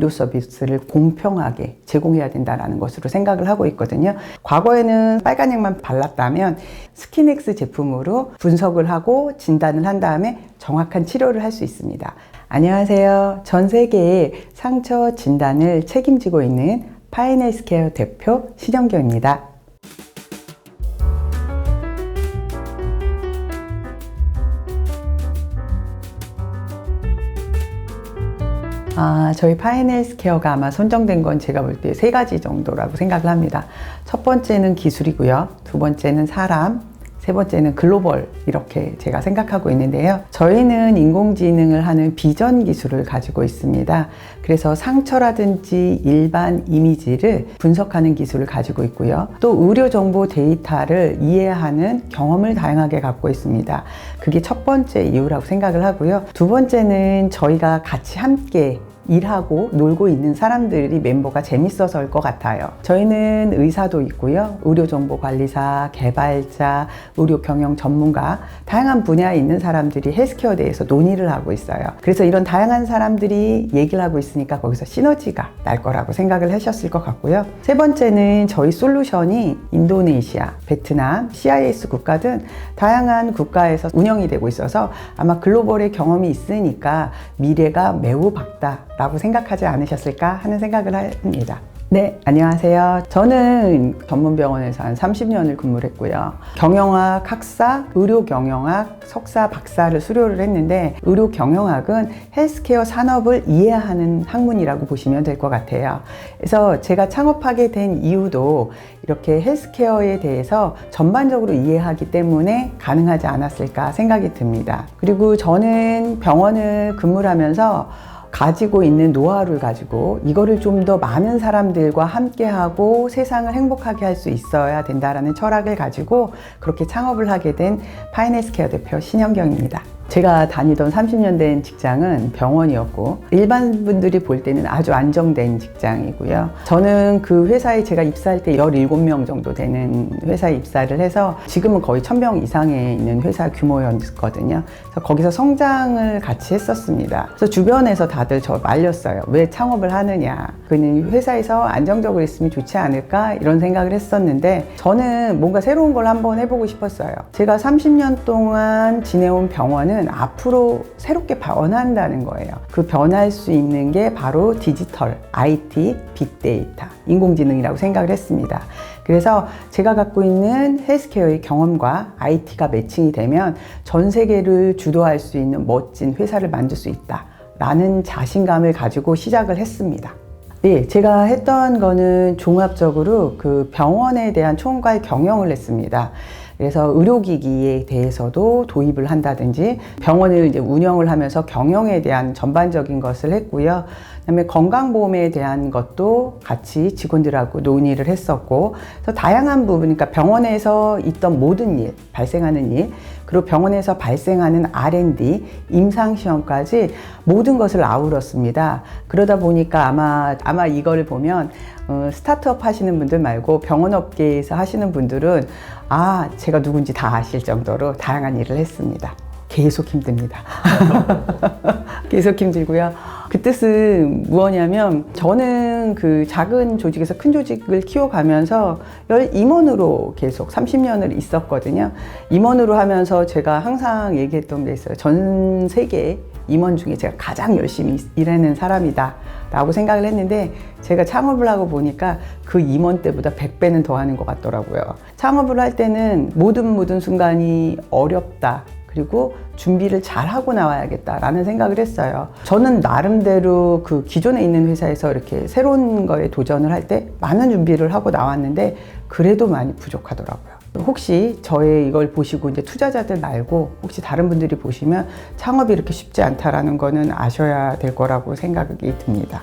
의료 서비스를 공평하게 제공해야 된다는 것으로 생각을 하고 있거든요. 과거에는 빨간약만 발랐다면 스킨엑스 제품으로 분석을 하고 진단을 한 다음에 정확한 치료를 할 수 있습니다. 안녕하세요. 전 세계의 상처 진단을 책임지고 있는 파인헬스케어 대표 신영경입니다. 저희 파인헬스케어가 아마 선정된 건 제가 볼 때 3가지 정도라고 생각을 합니다. 첫 번째는 기술이고요. 두 번째는 사람, 세 번째는 글로벌, 이렇게 제가 생각하고 있는데요. 저희는 인공지능을 하는 비전 기술을 가지고 있습니다. 그래서 상처라든지 일반 이미지를 분석하는 기술을 가지고 있고요. 또 의료정보 데이터를 이해하는 경험을 다양하게 갖고 있습니다. 그게 첫 번째 이유라고 생각을 하고요. 두 번째는 저희가 같이 함께 일하고 놀고 있는 사람들이 멤버가 재밌어서일 것 같아요. 저희는 의사도 있고요. 의료정보관리사, 개발자, 의료경영 전문가, 다양한 분야에 있는 사람들이 헬스케어에 대해서 논의를 하고 있어요. 그래서 이런 다양한 사람들이 얘기를 하고 있으니까 거기서 시너지가 날 거라고 생각을 하셨을 것 같고요. 세 번째는 저희 솔루션이 인도네시아, 베트남, CIS 국가 등 다양한 국가에서 운영이 되고 있어서 아마 글로벌의 경험이 있으니까 미래가 매우 밝다 라고 생각하지 않으셨을까 하는 생각을 합니다. 네, 안녕하세요. 저는 전문병원에서 한 30년을 근무를 했고요. 경영학 학사, 의료경영학 석사, 박사를 수료를 했는데 의료경영학은 헬스케어 산업을 이해하는 학문이라고 보시면 될 것 같아요. 그래서 제가 창업하게 된 이유도 이렇게 헬스케어에 대해서 전반적으로 이해하기 때문에 가능하지 않았을까 생각이 듭니다. 그리고 저는 병원을 근무를 하면서 가지고 있는 노하우를 가지고 이거를 좀 더 많은 사람들과 함께하고 세상을 행복하게 할 수 있어야 된다라는 철학을 가지고 그렇게 창업을 하게 된 파인헬스케어 대표 신영경입니다. 제가 다니던 30년 된 직장은 병원이었고 일반 분들이 볼 때는 아주 안정된 직장이고요. 저는 그 회사에 제가 입사할 때 17명 정도 되는 회사에 입사를 해서 지금은 거의 1000명 이상에 있는 회사 규모였거든요. 그래서 거기서 성장을 같이 했었습니다. 그래서 주변에서 다들 저 말렸어요. 왜 창업을 하느냐. 그는 회사에서 안정적으로 있으면 좋지 않을까 이런 생각을 했었는데 저는 뭔가 새로운 걸 한번 해보고 싶었어요. 제가 30년 동안 지내온 병원은 앞으로 새롭게 변한다는 거예요. 그 변할 수 있는 게 바로 디지털, IT, 빅데이터, 인공지능이라고 생각을 했습니다. 그래서 제가 갖고 있는 헬스케어의 경험과 IT가 매칭이 되면 전 세계를 주도할 수 있는 멋진 회사를 만들 수 있다 라는 자신감을 가지고 시작을 했습니다. 네, 제가 했던 거는 종합적으로 그 병원에 대한 총괄 경영을 했습니다. 그래서 의료기기에 대해서도 도입을 한다든지 병원을 이제 운영을 하면서 경영에 대한 전반적인 것을 했고요. 그다음에 건강보험에 대한 것도 같이 직원들하고 논의를 했었고, 그래서 다양한 부분, 그러니까 병원에서 있던 모든 일, 발생하는 일, 그리고 병원에서 발생하는 R&D, 임상시험까지 모든 것을 아우렀습니다. 그러다 보니까 아마 이걸 보면 스타트업 하시는 분들 말고 병원업계에서 하시는 분들은 제가 누군지 다 아실 정도로 다양한 일을 했습니다. 계속 힘듭니다. 계속 힘들고요. 그 뜻은 무엇이냐면 저는 그 작은 조직에서 큰 조직을 키워가면서 임원으로 계속 30년을 있었거든요. 임원으로 하면서 제가 항상 얘기했던 게 있어요. 전 세계 임원 중에 제가 가장 열심히 일하는 사람이다 라고 생각을 했는데 제가 창업을 하고 보니까 그 임원 때보다 100배는 더 하는 것 같더라고요. 창업을 할 때는 모든 순간이 어렵다. 그리고 준비를 잘 하고 나와야겠다라는 생각을 했어요. 저는 나름대로 그 기존에 있는 회사에서 이렇게 새로운 거에 도전을 할 때 많은 준비를 하고 나왔는데 그래도 많이 부족하더라고요. 혹시 저의 이걸 보시고 이제 투자자들 말고 혹시 다른 분들이 보시면 창업이 이렇게 쉽지 않다라는 거는 아셔야 될 거라고 생각이 듭니다.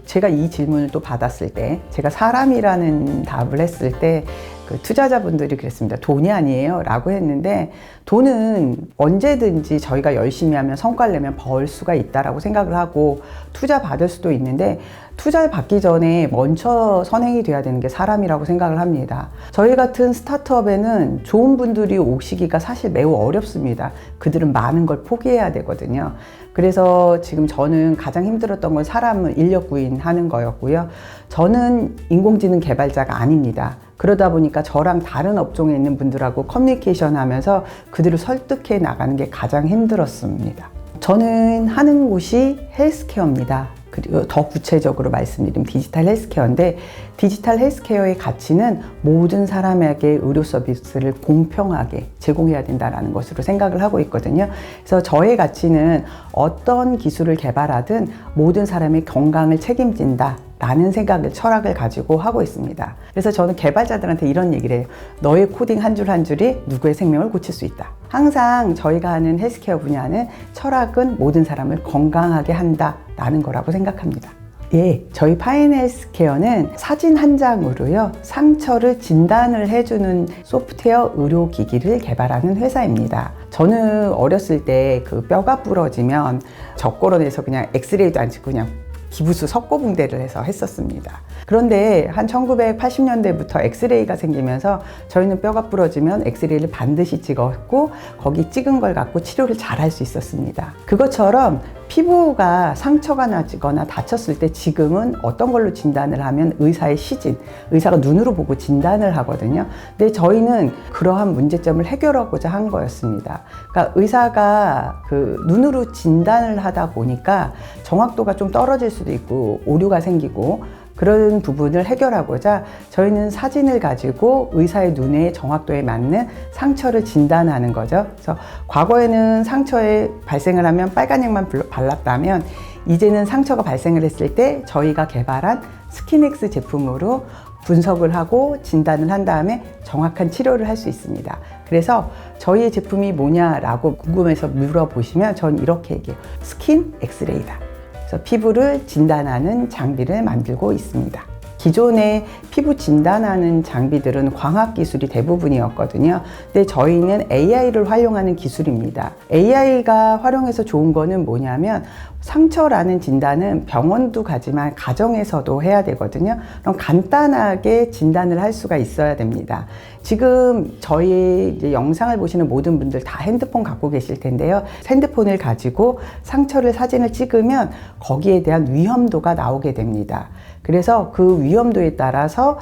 제가 이 질문을 또 받았을 때 제가 사람이라는 답을 했을 때 그 투자자분들이 그랬습니다. 돈이 아니에요 라고 했는데, 돈은 언제든지 저희가 열심히 하면 성과를 내면 벌 수가 있다라고 생각을 하고 투자 받을 수도 있는데, 투자를 받기 전에 먼저 선행이 돼야 되는 게 사람이라고 생각을 합니다. 저희 같은 스타트업에는 좋은 분들이 오시기가 사실 매우 어렵습니다. 그들은 많은 걸 포기해야 되거든요. 그래서 지금 저는 가장 힘들었던 건 사람을 인력 구인하는 거였고요. 저는 인공지능 개발자가 아닙니다. 그러다 보니까 저랑 다른 업종에 있는 분들하고 커뮤니케이션 하면서 그들을 설득해 나가는 게 가장 힘들었습니다. 저는 하는 곳이 헬스케어입니다. 그리고 더 구체적으로 말씀드리면 디지털 헬스케어인데, 디지털 헬스케어의 가치는 모든 사람에게 의료 서비스를 공평하게 제공해야 된다는 것으로 생각을 하고 있거든요. 그래서 저의 가치는 어떤 기술을 개발하든 모든 사람의 건강을 책임진다 라는 생각을, 철학을 가지고 하고 있습니다. 그래서 저는 개발자들한테 이런 얘기를 해요. 너의 코딩 한 줄 한 줄이 누구의 생명을 고칠 수 있다. 항상 저희가 하는 헬스케어 분야는 철학은 모든 사람을 건강하게 한다 라는 거라고 생각합니다. 예, 저희 파인헬스케어는 사진 한 장으로요, 상처를 진단을 해주는 소프트웨어 의료기기를 개발하는 회사입니다. 저는 어렸을 때 그 뼈가 부러지면 젓거론에서 그냥 엑스레이도 안 찍고 그냥 기부수 석고붕대를 해서 했었습니다. 그런데 한 1980년대부터 엑스레이가 생기면서 저희는 뼈가 부러지면 엑스레이를 반드시 찍었고 거기 찍은 걸 갖고 치료를 잘 할 수 있었습니다. 그것처럼 피부가 상처가 나거나 다쳤을 때 지금은 어떤 걸로 진단을 하면 의사의 시진, 의사가 눈으로 보고 진단을 하거든요. 근데 저희는 그러한 문제점을 해결하고자 한 거였습니다. 그러니까 의사가 그 눈으로 진단을 하다 보니까 정확도가 좀 떨어질 수도 있고 오류가 생기고, 그런 부분을 해결하고자 저희는 사진을 가지고 의사의 눈의 정확도에 맞는 상처를 진단하는 거죠. 그래서 과거에는 상처에 발생을 하면 빨간 약만 발랐다면, 이제는 상처가 발생을 했을 때 저희가 개발한 스킨엑스 제품으로 분석을 하고 진단을 한 다음에 정확한 치료를 할 수 있습니다. 그래서 저희의 제품이 뭐냐라고 궁금해서 물어보시면 전 이렇게 얘기해요. 스킨 엑스레이다. 그래서 피부를 진단하는 장비를 만들고 있습니다. 기존의 피부 진단하는 장비들은 광학 기술이 대부분이었거든요. 근데 저희는 AI를 활용하는 기술입니다. AI가 활용해서 좋은 거는 뭐냐면, 상처라는 진단은 병원도 가지만 가정에서도 해야 되거든요. 그럼 간단하게 진단을 할 수가 있어야 됩니다. 지금 저희 이제 영상을 보시는 모든 분들 다 핸드폰 갖고 계실 텐데요. 핸드폰을 가지고 상처를 사진을 찍으면 거기에 대한 위험도가 나오게 됩니다. 그래서 그 위험도에 따라서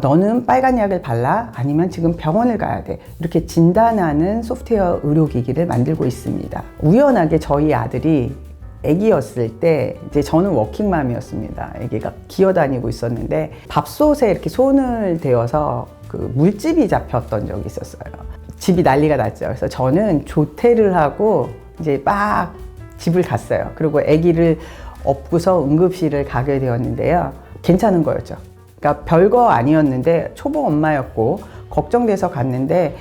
너는 빨간 약을 발라, 아니면 지금 병원을 가야 돼, 이렇게 진단하는 소프트웨어 의료기기를 만들고 있습니다. 우연하게 저희 아들이 아기였을 때, 이제 저는 워킹맘이었습니다. 아기가 기어다니고 있었는데 밥솥에 이렇게 손을 대어서 그 물집이 잡혔던 적이 있었어요. 집이 난리가 났죠. 그래서 저는 조퇴를 하고 이제 막 집을 갔어요. 그리고 아기를 업고서 응급실을 가게 되었는데요. 괜찮은 거였죠. 그러니까 별거 아니었는데 초보 엄마였고 걱정돼서 갔는데,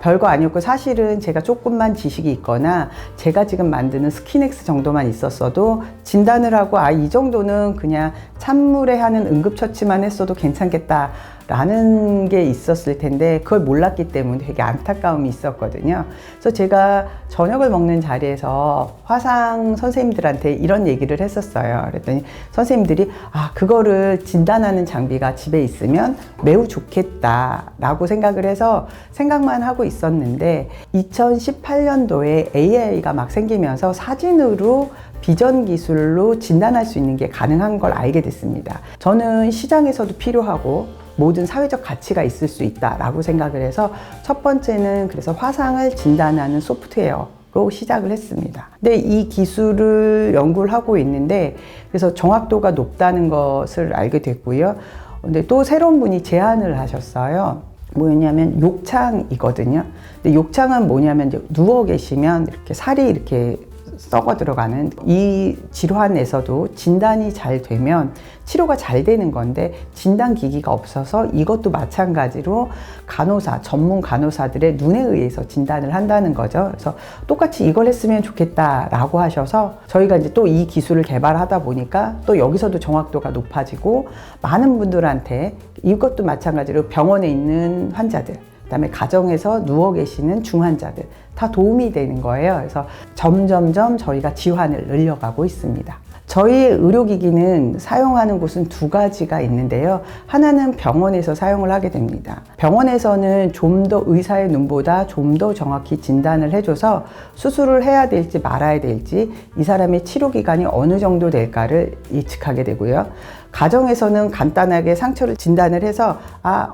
별거 아니었고 사실은 제가 조금만 지식이 있거나 제가 지금 만드는 스킨엑스 정도만 있었어도 진단을 하고 이 정도는 그냥 찬물에 하는 응급처치만 했어도 괜찮겠다 라는 게 있었을 텐데, 그걸 몰랐기 때문에 되게 안타까움이 있었거든요. 그래서 제가 저녁을 먹는 자리에서 화상 선생님들한테 이런 얘기를 했었어요. 그랬더니 선생님들이 그거를 진단하는 장비가 집에 있으면 매우 좋겠다 라고 생각을 해서 생각만 하고 있었는데, 2018년도에 AI가 막 생기면서 사진으로 비전 기술로 진단할 수 있는 게 가능한 걸 알게 됐습니다. 저는 시장에서도 필요하고 모든 사회적 가치가 있을 수 있다라고 생각을 해서 첫 번째는 그래서 화상을 진단하는 소프트웨어로 시작을 했습니다. 근데 이 기술을 연구를 하고 있는데, 그래서 정확도가 높다는 것을 알게 됐고요. 근데 또 새로운 분이 제안을 하셨어요. 뭐였냐면 욕창이거든요. 근데 욕창은 뭐냐면, 이제 누워 계시면 이렇게 살이 이렇게 썩어 들어가는 이 질환에서도 진단이 잘 되면 치료가 잘 되는 건데 진단 기기가 없어서 이것도 마찬가지로 간호사, 전문 간호사들의 눈에 의해서 진단을 한다는 거죠. 그래서 똑같이 이걸 했으면 좋겠다라고 하셔서 저희가 이제 또 이 기술을 개발하다 보니까 또 여기서도 정확도가 높아지고 많은 분들한테 이것도 마찬가지로 병원에 있는 환자들, 그다음에 가정에서 누워 계시는 중환자들 다 도움이 되는 거예요. 그래서 점점점 저희가 지환을 늘려가고 있습니다. 저희의 의료기기는 사용하는 곳은 두 가지가 있는데요. 하나는 병원에서 사용을 하게 됩니다. 병원에서는 좀 더 의사의 눈보다 좀 더 정확히 진단을 해줘서 수술을 해야 될지 말아야 될지 이 사람의 치료 기간이 어느 정도 될까를 예측하게 되고요. 가정에서는 간단하게 상처를 진단을 해서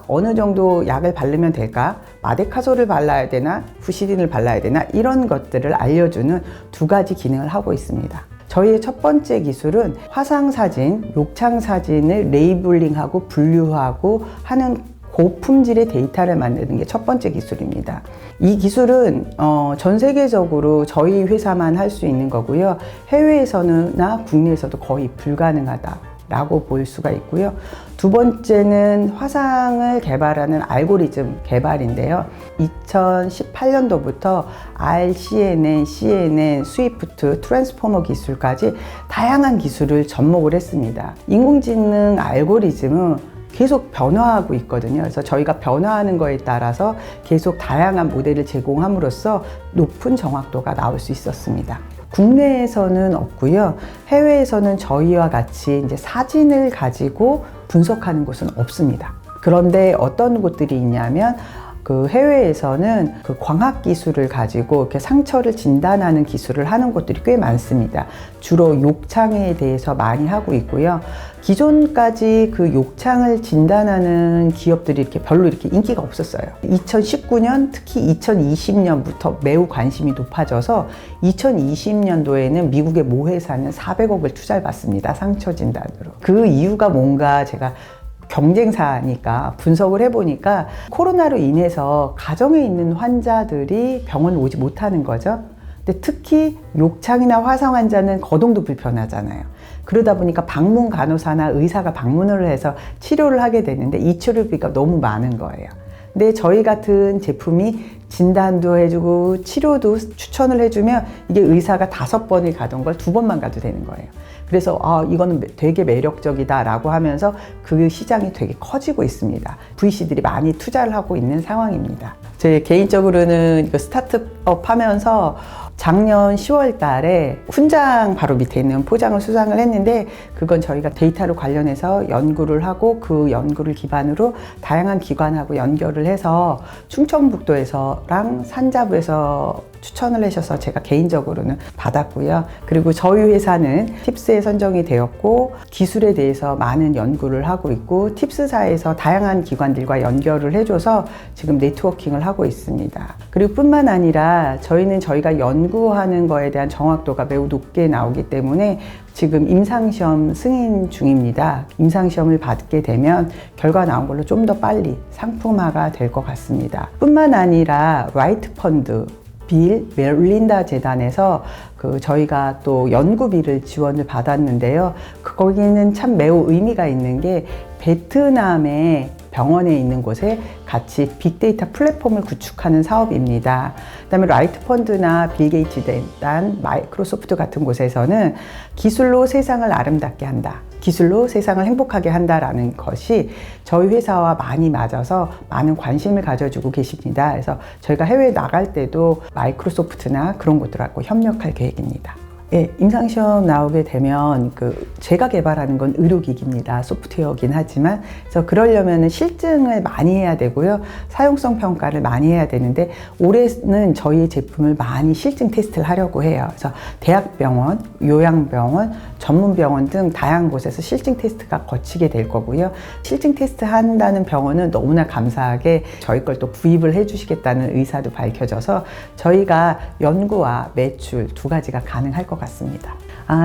어느 정도 약을 바르면 될까? 마데카솔을 발라야 되나? 후시딘을 발라야 되나? 이런 것들을 알려주는 두 가지 기능을 하고 있습니다. 저희의 첫 번째 기술은 화상사진, 욕창사진을 레이블링하고 분류하고 하는 고품질의 데이터를 만드는 게 첫 번째 기술입니다. 이 기술은 전 세계적으로 저희 회사만 할 수 있는 거고요. 해외에서나 국내에서도 거의 불가능하다 라고 볼 수가 있고요. 두 번째는 화상을 개발하는 알고리즘 개발인데요. 2018년도부터 RCNN, CNN, 스위프트, 트랜스포머 기술까지 다양한 기술을 접목을 했습니다. 인공지능 알고리즘은 계속 변화하고 있거든요. 그래서 저희가 변화하는 거에 따라서 계속 다양한 모델을 제공함으로써 높은 정확도가 나올 수 있었습니다. 국내에서는 없고요. 해외에서는 저희와 같이 이제 사진을 가지고 분석하는 곳은 없습니다. 그런데 어떤 곳들이 있냐면 그 해외에서는 그 광학 기술을 가지고 이렇게 상처를 진단하는 기술을 하는 곳들이 꽤 많습니다. 주로 욕창에 대해서 많이 하고 있고요. 기존까지 그 욕창을 진단하는 기업들이 별로 이렇게 인기가 없었어요. 2019년, 특히 2020년부터 매우 관심이 높아져서 2020년도에는 미국의 모 회사는 400억을 투자를 받습니다. 상처 진단으로. 그 이유가 뭔가 제가 경쟁사니까 분석을 해보니까 코로나로 인해서 가정에 있는 환자들이 병원 오지 못하는 거죠. 근데 특히 욕창이나 화상 환자는 거동도 불편하잖아요. 그러다 보니까 방문 간호사나 의사가 방문을 해서 치료를 하게 되는데 이 치료비가 너무 많은 거예요. 근데 저희 같은 제품이 진단도 해주고 치료도 추천을 해주면 이게 의사가 5번을 가던 걸 2번만 가도 되는 거예요. 그래서 이거는 되게 매력적이다 라고 하면서 그 시장이 되게 커지고 있습니다. VC들이 많이 투자를 하고 있는 상황입니다. 제 개인적으로는 이거 스타트업 하면서 작년 10월 달에 훈장 바로 밑에 있는 포장을 수상을 했는데 그건 저희가 데이터로 관련해서 연구를 하고 그 연구를 기반으로 다양한 기관하고 연결을 해서 충청북도에서랑 산자부에서 추천을 하셔서 제가 개인적으로는 받았고요. 그리고 저희 회사는 팁스에 선정이 되었고 기술에 대해서 많은 연구를 하고 있고 팁스사에서 다양한 기관들과 연결을 해줘서 지금 네트워킹을 하고 있습니다. 그리고 뿐만 아니라 저희는 저희가 연구하는 거에 대한 정확도가 매우 높게 나오기 때문에 지금 임상시험 승인 중입니다. 임상시험을 받게 되면 결과 나온 걸로 좀 더 빨리 상품화가 될 것 같습니다. 뿐만 아니라 라이트 펀드, 빌 멜린다 재단에서 저희가 또 연구비를 지원을 받았는데요. 거기는 참 매우 의미가 있는 게 베트남의 병원에 있는 곳에 같이 빅데이터 플랫폼을 구축하는 사업입니다. 그다음에 라이트 펀드나 빌 게이츠 재단, 마이크로소프트 같은 곳에서는 기술로 세상을 아름답게 한다. 기술로 세상을 행복하게 한다라는 것이 저희 회사와 많이 맞아서 많은 관심을 가져주고 계십니다. 그래서 저희가 해외에 나갈 때도 마이크로소프트나 그런 곳들하고 협력할 계획입니다. 예, 임상시험 나오게 되면 제가 개발하는 건 의료기기입니다. 소프트웨어긴 하지만 그래서 그러려면 실증을 많이 해야 되고요. 사용성 평가를 많이 해야 되는데 올해는 저희 제품을 많이 실증 테스트를 하려고 해요. 그래서 대학병원, 요양병원, 전문병원 등 다양한 곳에서 실증 테스트가 거치게 될 거고요. 실증 테스트 한다는 병원은 너무나 감사하게 저희 걸 또 구입을 해주시겠다는 의사도 밝혀져서 저희가 연구와 매출 두 가지가 가능할 것 같습니다.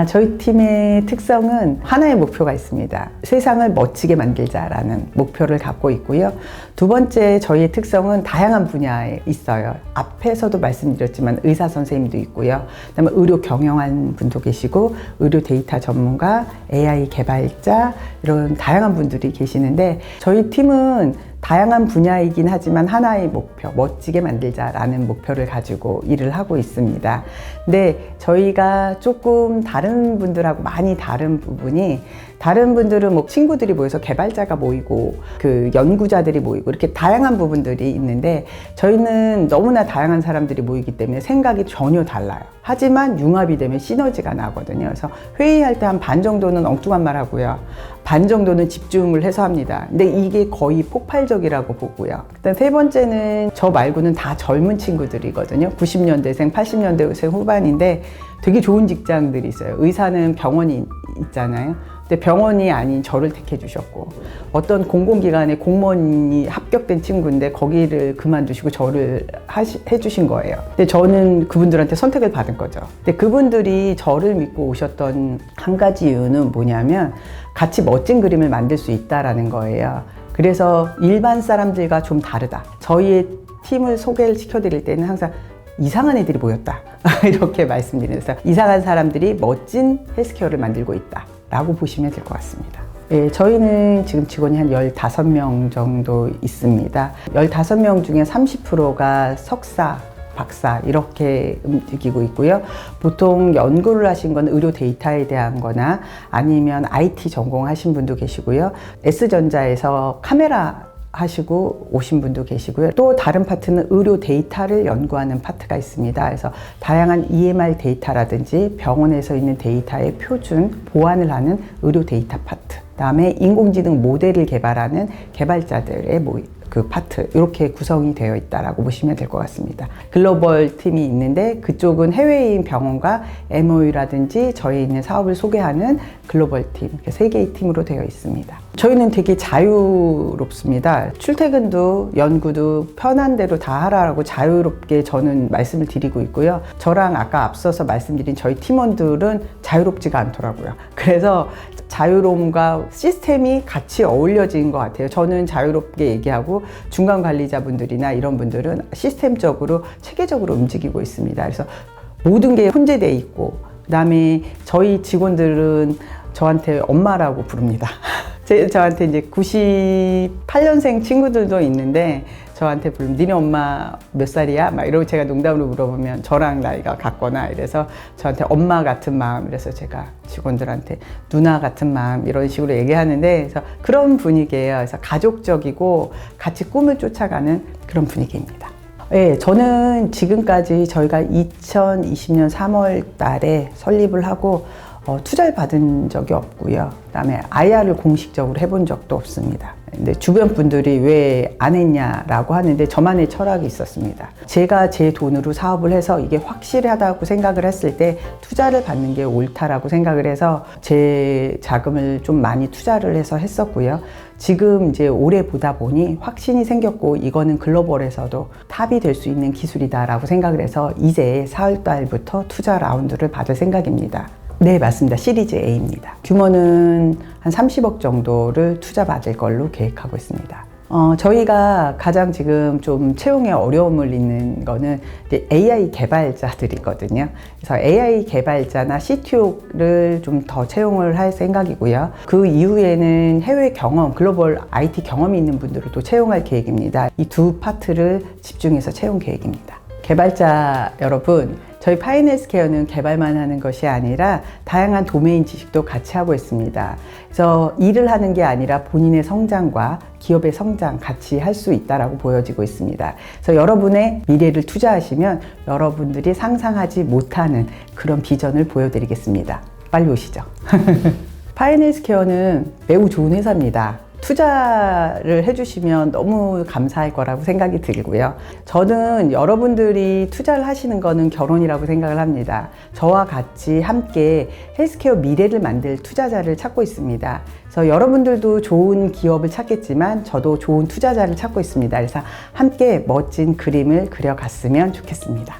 저희 팀의 특성은 하나의 목표가 있습니다. 세상을 멋지게 만들자라는 목표를 갖고 있고요. 두 번째, 저희의 특성은 다양한 분야에 있어요. 앞에서도 말씀드렸지만 의사 선생님도 있고요. 그다음에 의료 경영하는 분도 계시고, 의료 데이터 전문가, AI 개발자, 이런 다양한 분들이 계시는데, 저희 팀은 다양한 분야이긴 하지만 하나의 목표, 멋지게 만들자라는 목표를 가지고 일을 하고 있습니다. 근데 저희가 조금 다른 분들하고 많이 다른 부분이, 다른 분들은 뭐 친구들이 모여서 개발자가 모이고 그 연구자들이 모이고 이렇게 다양한 부분들이 있는데, 저희는 너무나 다양한 사람들이 모이기 때문에 생각이 전혀 달라요. 하지만 융합이 되면 시너지가 나거든요. 그래서 회의할 때 한 반 정도는 엉뚱한 말 하고요, 반 정도는 집중을 해서 합니다. 근데 이게 거의 폭발적이라고 보고요. 일단 세 번째는, 저 말고는 다 젊은 친구들이거든요. 90년대생, 80년대생 후반인데 되게 좋은 직장들이 있어요. 의사는 병원이 있잖아요. 근데 병원이 아닌 저를 택해 주셨고, 어떤 공공기관의 공무원이 합격된 친구인데 거기를 그만두시고 저를 해주신 거예요. 근데 저는 그분들한테 선택을 받은 거죠. 근데 그분들이 저를 믿고 오셨던 한 가지 이유는 뭐냐면, 같이 멋진 그림을 만들 수 있다라는 거예요. 그래서 일반 사람들과 좀 다르다. 저희의 팀을 소개를 시켜드릴 때는 항상 이상한 애들이 모였다 이렇게 말씀드려서, 이상한 사람들이 멋진 헬스케어를 만들고 있다 라고 보시면 될 것 같습니다. 예, 저희는 지금 직원이 한 15명 정도 있습니다. 15명 중에 30%가 석사, 박사 이렇게 움직이고 있고요. 보통 연구를 하신 건 의료 데이터에 대한 거나 아니면 IT 전공하신 분도 계시고요. S전자에서 카메라 하시고 오신 분도 계시고요. 또 다른 파트는 의료 데이터를 연구하는 파트가 있습니다. 그래서 다양한 EMR 데이터라든지 병원에서 있는 데이터의 표준 보완을 하는 의료 데이터 파트, 그다음에 인공지능 모델을 개발하는 개발자들의 그 파트, 이렇게 구성이 되어 있다라고 보시면 될 것 같습니다. 글로벌 팀이 있는데 그쪽은 해외인 병원과 MOU라든지 저희 있는 사업을 소개하는 글로벌 팀, 3개의 팀으로 되어 있습니다. 저희는 되게 자유롭습니다. 출퇴근도 연구도 편한 대로 다 하라고 자유롭게 저는 말씀을 드리고 있고요. 저랑 아까 앞서서 말씀드린 저희 팀원들은 자유롭지가 않더라고요. 그래서 자유로움과 시스템이 같이 어울려진 것 같아요. 저는 자유롭게 얘기하고, 중간 관리자분들이나 이런 분들은 시스템적으로 체계적으로 움직이고 있습니다. 그래서 모든 게 혼재되어 있고, 그다음에 저희 직원들은 저한테 엄마라고 부릅니다. 저한테 이제 98년생 친구들도 있는데 저한테 부르면 니네 엄마 몇 살이야? 막 이러고 제가 농담으로 물어보면 저랑 나이가 같거나 이래서 저한테 엄마 같은 마음, 이래서 제가 직원들한테 누나 같은 마음 이런 식으로 얘기하는데, 그래서 그런 분위기예요. 그래서 가족적이고 같이 꿈을 쫓아가는 그런 분위기입니다. 네, 저는 지금까지 저희가 2020년 3월 달에 설립을 하고 투자를 받은 적이 없고요. 그다음에 IR을 공식적으로 해본 적도 없습니다. 근데 주변 분들이 왜 안 했냐라고 하는데 저만의 철학이 있었습니다. 제가 제 돈으로 사업을 해서 이게 확실하다고 생각을 했을 때 투자를 받는 게 옳다라고 생각을 해서 제 자금을 좀 많이 투자를 해서 했었고요. 지금 이제 올해 보다 보니 확신이 생겼고, 이거는 글로벌에서도 탑이 될 수 있는 기술이다라고 생각을 해서 이제 4월 달부터 투자 라운드를 받을 생각입니다. 네, 맞습니다. 시리즈 A입니다. 규모는 한 30억 정도를 투자 받을 걸로 계획하고 있습니다. 저희가 가장 지금 좀 채용에 어려움을 있는 거는 이제 AI 개발자들이거든요. 그래서 AI 개발자나 CTO를 좀 더 채용을 할 생각이고요. 그 이후에는 해외 경험, 글로벌 IT 경험이 있는 분들을 또 채용할 계획입니다. 이 두 파트를 집중해서 채용 계획입니다. 개발자 여러분, 저희 파이널스케어는 개발만 하는 것이 아니라 다양한 도메인 지식도 같이 하고 있습니다. 그래서 일을 하는 게 아니라 본인의 성장과 기업의 성장 같이 할 수 있다라고 보여지고 있습니다. 그래서 여러분의 미래를 투자하시면 여러분들이 상상하지 못하는 그런 비전을 보여드리겠습니다. 빨리 오시죠. 파이널스케어는 매우 좋은 회사입니다. 투자를 해주시면 너무 감사할 거라고 생각이 들고요. 저는 여러분들이 투자를 하시는 거는 결혼이라고 생각을 합니다. 저와 같이 함께 헬스케어 미래를 만들 투자자를 찾고 있습니다. 그래서 여러분들도 좋은 기업을 찾겠지만 저도 좋은 투자자를 찾고 있습니다. 그래서 함께 멋진 그림을 그려갔으면 좋겠습니다.